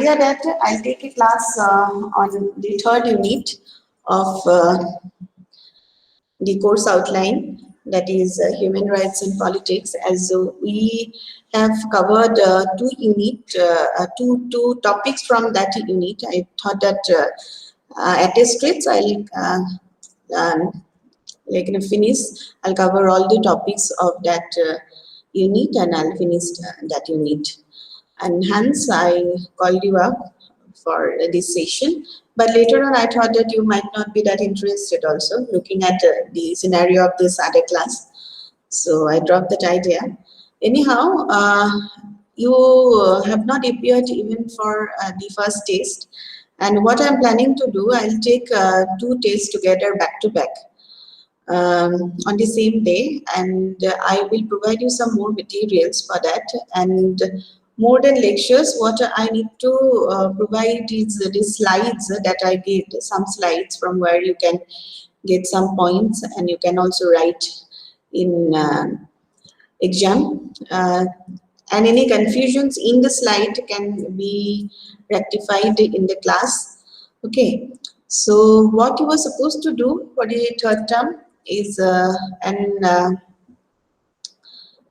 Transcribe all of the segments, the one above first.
idea that I'll take a class on the third unit of the course outline, that is human rights and politics. As we have covered two topics from that unit, I thought that at a stretch finish. I'll cover all the topics of that unit, and I'll finish that unit. And hence I called you up for this session. But later on, I thought that you might not be that interested also, looking at the scenario of this other class. So I dropped that idea. Anyhow, you have not appeared even for the first test. And what I'm planning to do, I'll take two tests together back to back on the same day, and I will provide you some more materials for that. And more than lectures, what I need to provide is the slides that I get, some slides from where you can get some points, and you can also write in exam. And any confusions in the slide can be rectified in the class. Okay, so what you were supposed to do for the third term is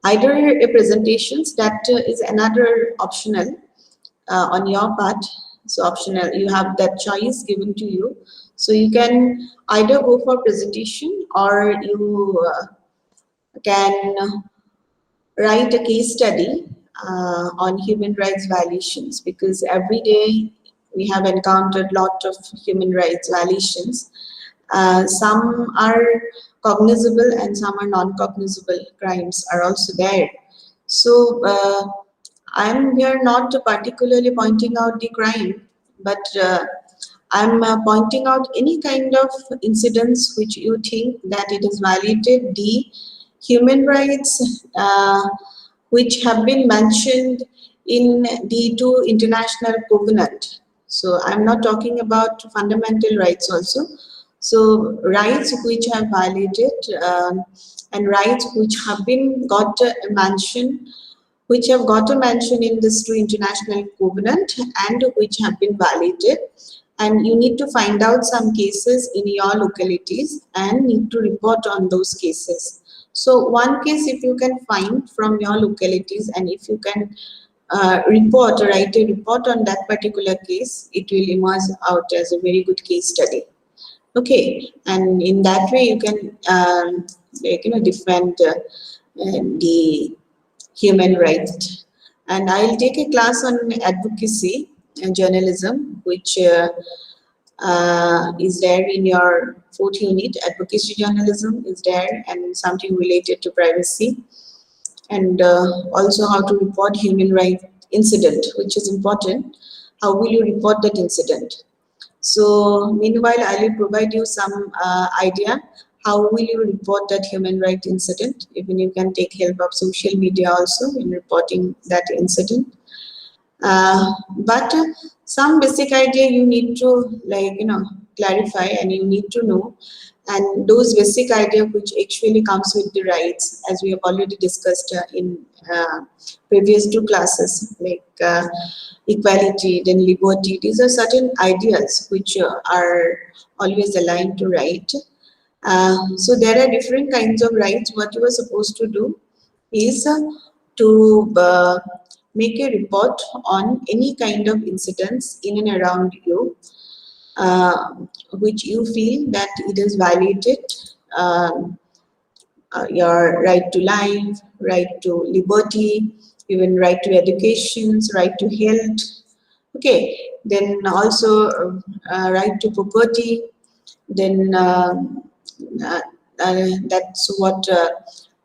either a presentations, that is another optional on your part. So optional, you have that choice given to you. So you can either go for presentation, or you can write a case study on human rights violations, because every day we have encountered lot of human rights violations. Some are cognizable and some are non-cognizable crimes are also there. So I'm here not particularly pointing out the crime, but I'm pointing out any kind of incidents which you think that it has violated the human rights which have been mentioned in the two international covenant. So I'm not talking about fundamental rights also. So rights which have violated and rights which have been got a mention, which have got a mention in this two international covenant, and which have been violated. And you need to find out some cases in your localities and need to report on those cases. So one case, if you can find from your localities, and if you can write a report on that particular case, it will emerge out as a very good case study. Okay, and in that way you can defend the human rights. And I'll take a class on advocacy and journalism, which is there in your fourth unit. Advocacy journalism is there, and something related to privacy, and also how to report human rights incident, which is important. How will you report that incident? So meanwhile, I will provide you some idea how will you report that human rights incident. Even you can take help of social media also in reporting that incident. But some basic idea you need to clarify, and you need to know, and those basic idea which actually comes with the rights, as we have already discussed in previous two classes, like equality, then liberty. These are certain ideas which are always aligned to right. So there are different kinds of rights. What you are supposed to do is to make a report on any kind of incidents in and around you, which you feel that it is violated your right to life, right to liberty, even right to education, right to health. Okay, then also right to property, then that's what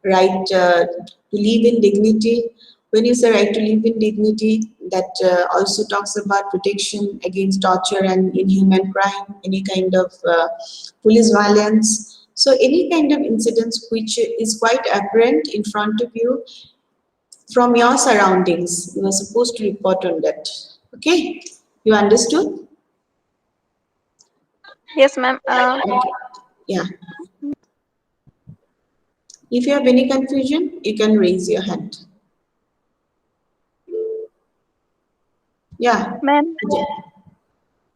right to live in dignity. When you say right to live in dignity, that also talks about protection against torture and inhuman crime, any kind of police violence. So any kind of incidents which is quite apparent in front of you from your surroundings, you are supposed to report on that. Okay, you understood? Yes, ma'am. Okay. Yeah. If you have any confusion, you can raise your hand. Yeah, Ma'am,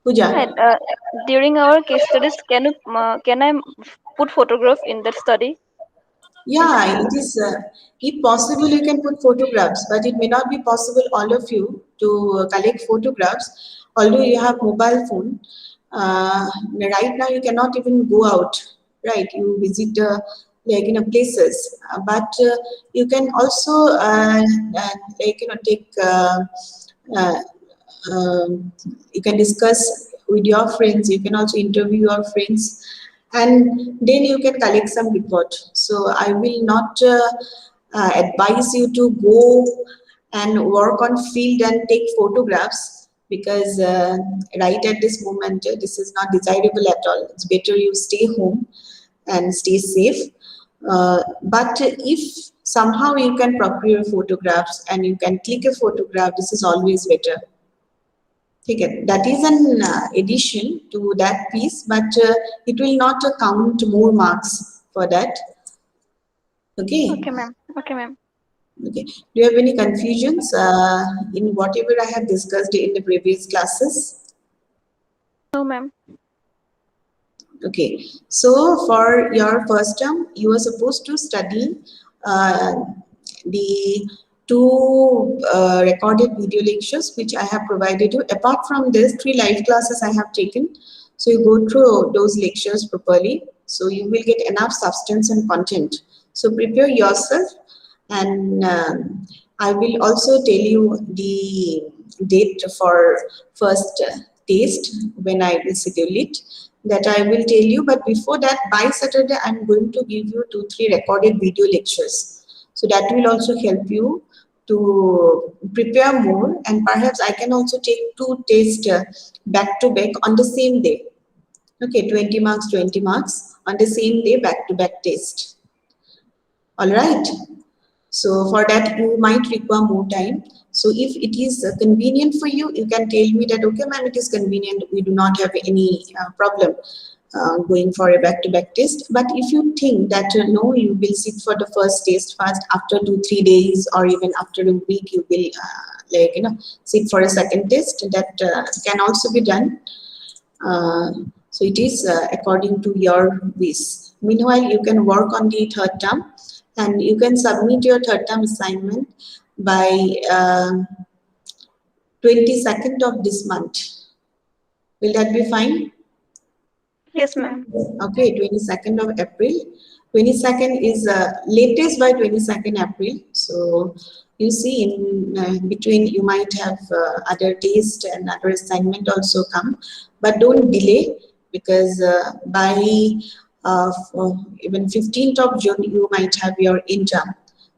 Pooja. hi, Pooja. during our case studies, can I put photograph in that study in the Yeah, study? it is. If possible, you can put photographs, but it may not be possible all of you to collect photographs. Although you have mobile phone, right now you cannot even go out. Right, you visit like places, but you can also like take. Uh, you can discuss with your friends. You can also interview your friends, and then you can collect some report. So I will not advise you to go and work on field and take photographs, because right at this moment this is not desirable at all. It's better you stay home and stay safe. But if somehow you can procure photographs and you can click a photograph, this is always better. Okay, that is an addition to that piece, but it will not count more marks for that. Okay, Okay, ma'am. Okay, ma'am. okay. Do you have any confusions in whatever I have discussed in the previous classes? No, ma'am. Okay, so for your first term, you are supposed to study uh, the two recorded video lectures which I have provided you. Apart from this, three live classes I have taken. So you go through those lectures properly. So you will get enough substance and content. So prepare yourself, and I will also tell you the date for first test when I will schedule it. That I will tell you, but before that, by Saturday, I'm going to give you 2, 3 recorded video lectures. So that will also help you to prepare more, and perhaps I can also take two tests back to back on the same day. Okay, 20 marks, 20 marks on the same day, back to back test. All right. So for that, you might require more time. So if it is convenient for you, you can tell me that, okay, ma'am, it is convenient. We do not have any problem going for a back-to-back test. But if you think that, no, you will sit for the first test first, after 2, 3 days, or even after a week, you will sit for a second test. That can also be done. Uh, so it is according to your wish. Meanwhile, you can work on the third term, and you can submit your third term assignment by 22nd of this month. Will that be fine? Yes, ma'am. Okay, 22nd of April. 22nd is latest by 22nd April. So you see, in between you might have other test and other assignment also come, but don't delay, because by even 15th of June you might have your interim.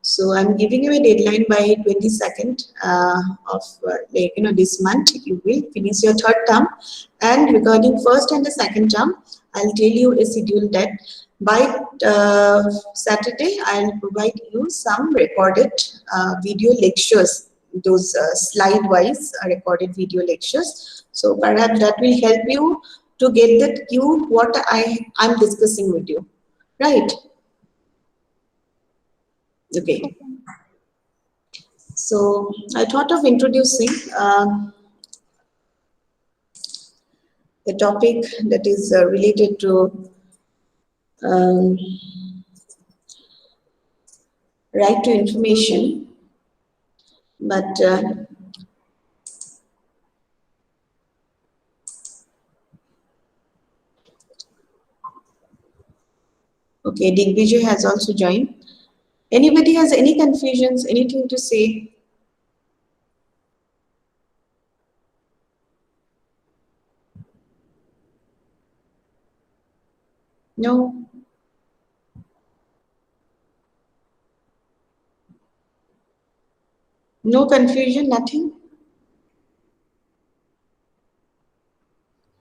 So I'm giving you a deadline by 22nd of this month. You will finish your third term, and regarding first and the second term, I'll tell you a schedule that by Saturday I'll provide you some recorded video lectures, those slide-wise recorded video lectures. So perhaps that will help you to get that cue what I'm discussing with you, right? Okay. So I thought of introducing a topic that is related to um, right to information, but okay, Digvijay has also joined. Anybody has any confusions, anything to say? No? No confusion, nothing?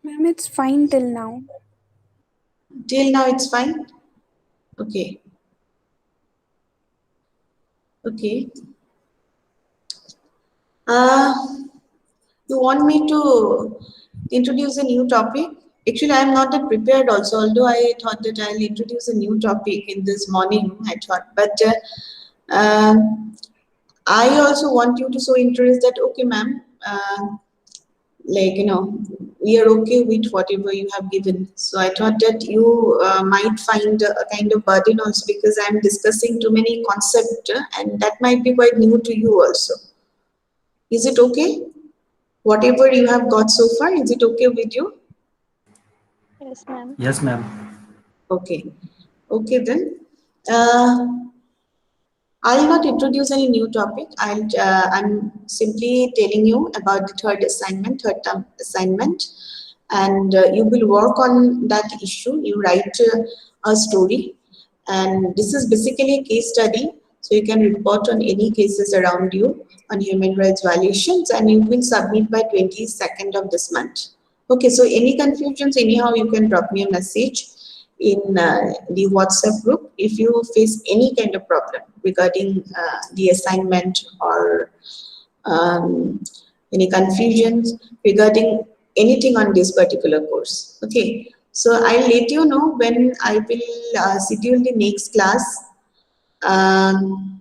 Ma'am, it's fine till now. Till now it's fine? Okay, okay. Uh, you want me to introduce a new topic? Actually, I am not that prepared also, although I thought that I'll introduce a new topic in this morning, I thought. But I also want you to show interest that, okay, ma'am, like, we are okay with whatever you have given. So I thought that you might find a kind of burden also, because I'm discussing too many concepts, and that might be quite new to you also. Is it okay? Whatever you have got so far, is it okay with you? Yes, ma'am. Yes, ma'am. Okay. Okay then. Uh, I'll not introduce any new topic. I'm simply telling you about the third term assignment, and you will work on that issue. You write a story, and this is basically a case study. So you can report on any cases around you on human rights violations, and you will submit by 22nd of this month. Okay, so any confusions, anyhow, you can drop me a message in the WhatsApp group if you face any kind of problem regarding the assignment, or um, any confusions regarding anything on this particular course. Okay, so I'll let you know when I will schedule the next class. Um,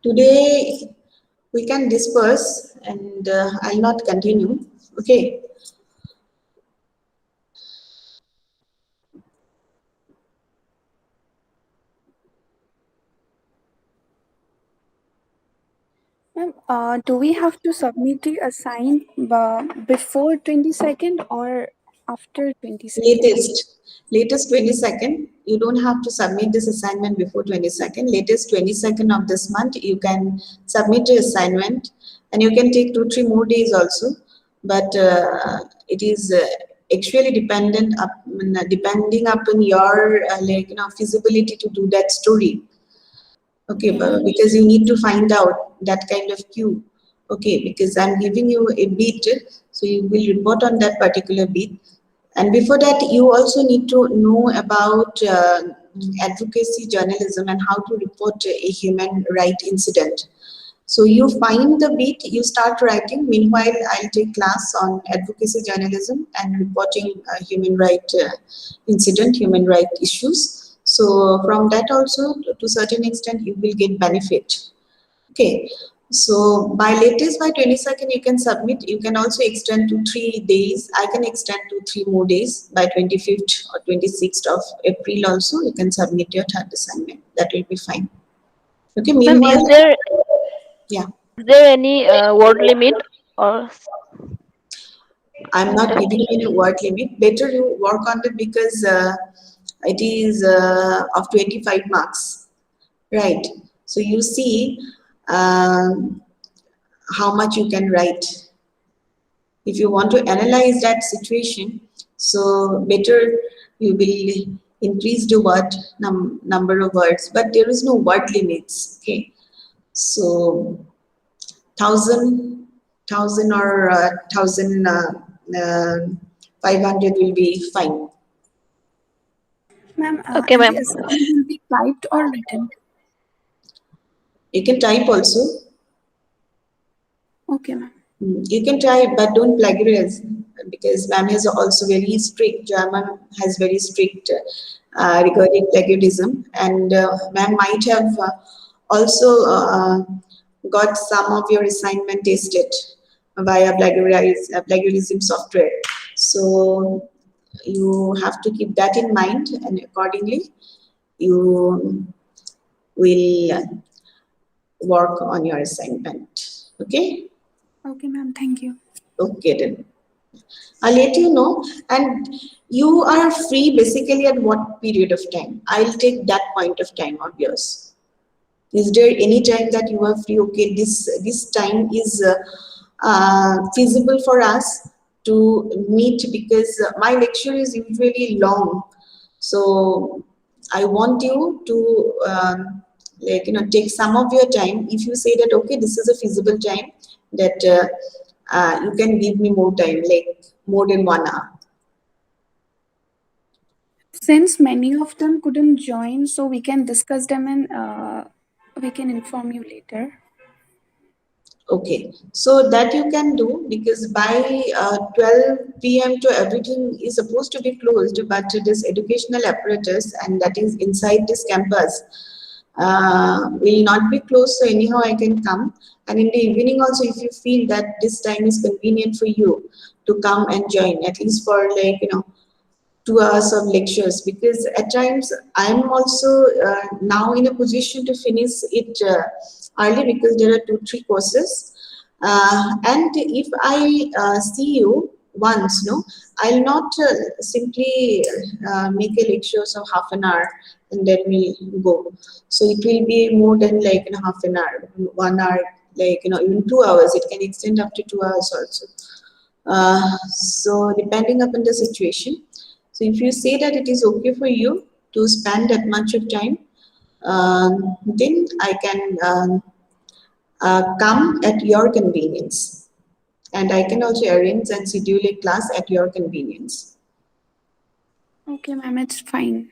Today we can disperse, and I'll not continue. Okay. Ma'am, do we have to submit the before 22nd or after 22nd? Latest 22nd. You don't have to submit this assignment before 22nd. Latest 22nd of this month, you can submit your assignment, and you can take 2-3 more days also. But it is actually depending upon your feasibility to do that story. Okay, but because you need to find out that kind of cue. Okay, because I'm giving you a beat, so you will report on that particular beat. And before that, you also need to know about advocacy journalism and how to report a human right incident. So you find the beat, you start writing. Meanwhile, I'll take class on advocacy journalism and reporting human right incident, human right issues. So from that also, to certain extent, you will get benefit. Okay. So by latest by 22nd, you can submit. You can also extend to 3 days. I can extend to 3 more days by 25th or 26th of April also. You can submit your third assignment. That will be fine. Okay. Ma'am, Meanwhile, yeah. is there any word limit or I'm not giving you any word limit. Better you work on it, because it is of 25 marks, right? So you see how much you can write. If you want to analyze that situation, so better you will increase the number of words, but there is no word limits. Okay, so thousand or 1,500 will be fine. Ma'am, okay, and ma'am. the assignment will be typed or written? You can type also. Okay, ma'am. You can try it, but don't plagiarize, because ma'am is also very strict. German has very strict regarding plagiarism, and ma'am might have also got some of your assignment tested via plagiarism software. So you have to keep that in mind, and accordingly you will work on your assignment. Okay. Okay, ma'am. Thank you. Okay then. I'll let you know. And you are free basically at what period of time? I'll take that point of time of yours. Is there any time that you are free? Okay, this time is feasible for us to meet, because my lecture is usually long. So I want you to take some of your time. If you say that okay, this is a feasible time, that you can give me more time, like more than 1 hour. Since many of them couldn't join, so we can discuss them and we can inform you later. Okay, so that you can do, because by 12 p.m. to everything is supposed to be closed, but this educational apparatus, and that is inside this campus, will not be closed, so anyhow I can come. And in the evening also, if you feel that this time is convenient for you to come and join, at least for like 2 hours of lectures, because at times I'm also now in a position to finish it early, because there are 2-3 courses. And if I see you once, no, I'll not simply make a lectures of half an hour and then we'll go. So it will be more than like half an hour, 1 hour, like even 2 hours. It can extend up to 2 hours also. So depending upon the situation. So if you say that it is okay for you to spend that much of time, then I can come at your convenience, and I can also arrange and schedule a class at your convenience. Okay, ma'am, it's fine.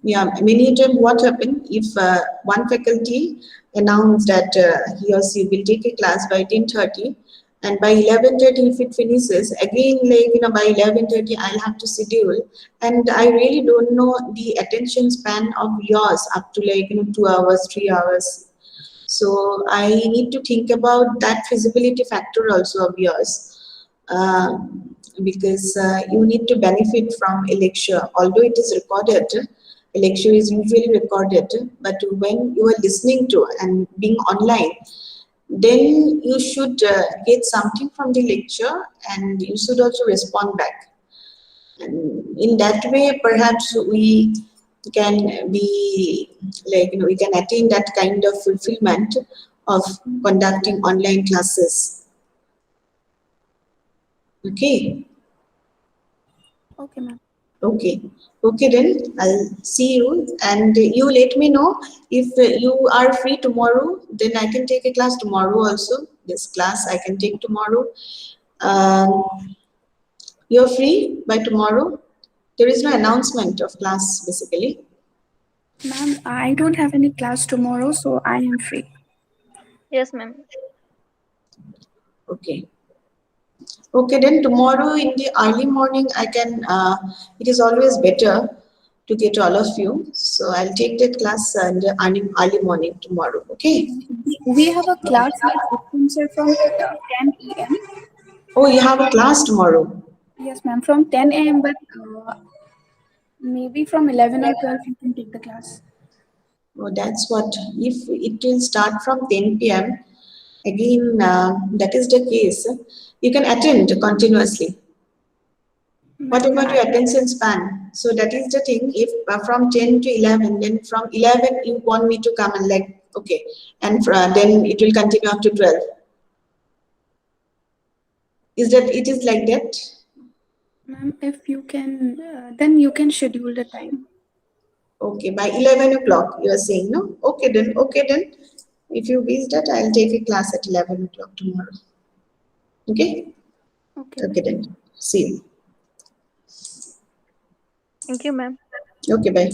Yeah, many times what happen if one faculty announce that he or she will take a class by 10:30, and by 11:30 if it finishes again, like by 11:30 I'll have to schedule, and I really don't know the attention span of yours up to like 2 hours, 3 hours. So I need to think about that feasibility factor also of yours, because you need to benefit from a lecture. Although it is recorded, a lecture is usually recorded, but when you are listening to and being online, then you should get something from the lecture, and you should also respond back. And in that way, perhaps we can be like we can attain that kind of fulfillment of conducting online classes. Okay. Okay, ma'am. Okay. Okay, then I'll see you, and you let me know if you are free tomorrow. Then I can take a class tomorrow also. This class I can take tomorrow. You're free by tomorrow. There is no announcement of class basically. Ma'am, I don't have any class tomorrow, so I am free. Yes, ma'am. Okay. Okay, then tomorrow in the early morning, I can, it is always better to get all of you. So I'll take that class in the early morning tomorrow. Okay. We have a class with Vikram sir from 10 a.m. Oh, you have a class tomorrow. Yes, ma'am, from 10 a.m. But maybe from 11 or 12 you can take the class. Oh, that's what. If it will start from 10 p.m., again, that is the case. You can attend continuously. What Ma'am, about your attention span? So that is the thing. If from 10 to 11, then from 11 you want me to come and like, okay, and then it will continue up to 12. Is that it is like that? ma'am, if you can, then you can schedule the time. Okay, by 11 o'clock you are saying, no? Okay then, okay then. If you wish that, I'll take a class at 11 o'clock tomorrow. Okay? Okay, Okay ma'am. then. See you. Thank you, ma'am. Okay, bye.